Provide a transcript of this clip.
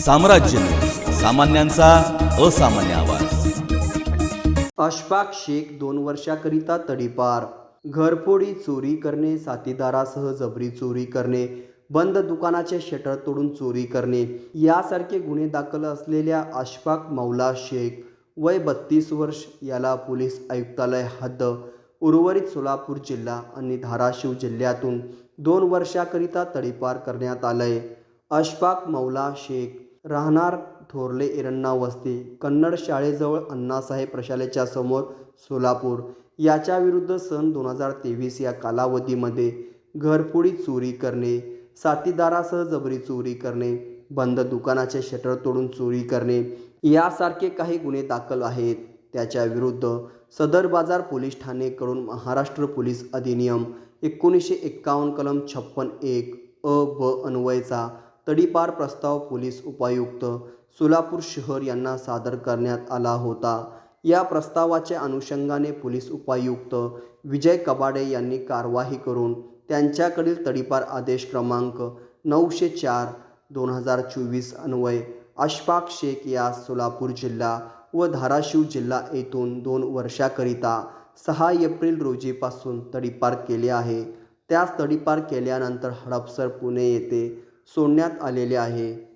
साम्राज्य न्यूज, सामान्यांचा असामान्य आवाज। अशफाक शेख 2 वर्षाकरिता तडीपार। घरफोडी, चोरी करणे, साथीदारासह जबरी चोरी करणे, बंद दुकानाचे शटर तोडून चोरी करणे यासारखे गुन्हे दाखल असलेल्या अशफाक मौला शेख वय 32 वर्ष याला पोलीस आयुक्तालय हद्द उर्वरित सोलापूर जिल्हा आणि धाराशिव जिल्ह्यातून 2 वर्षाकरिता तडीपार करण्यात आलंय। अशफाक मौला शेख राहणार थोरले एरण्णा वस्ती कन्नड शाळेजवळ अण्णासाहेब प्रशालेच्या समोर सोलापूर याच्या विरुद्ध सन 2023 या कालावधीमध्ये घरफोडी, चोरी करणे, साथीदारासह जबरी चोरी करणे, बंद दुकानाचे शटर तोडून चोरी करणे यासारखे काही गुन्हे दाखल आहेत। त्याच्या विरुद्ध सदर बाजार पोलीस ठाणेकडून महाराष्ट्र पोलीस अधिनियम 1951 कलम 56(1) अ ब अन्वयचा तडीपार प्रस्ताव पोलीस उपायुक्त सोलापूर शहर यांना सादर करण्यात आला होता। या प्रस्तावाच्या अनुषंगाने पोलीस उपायुक्त विजय कबाडे यांनी कारवाई करून त्यांच्याकडील तडीपार आदेश क्रमांक 904/2024 अन्वये अशफाक शेख यास सोलापूर जिल्हा व धाराशिव जिल्हा येथून 2 वर्षाकरिता 6 एप्रिल रोजीपासून तडीपार केले आहे। त्यास तडीपार केल्यानंतर हडपसर पुणे येथे सोडण्यात आलेले आहे।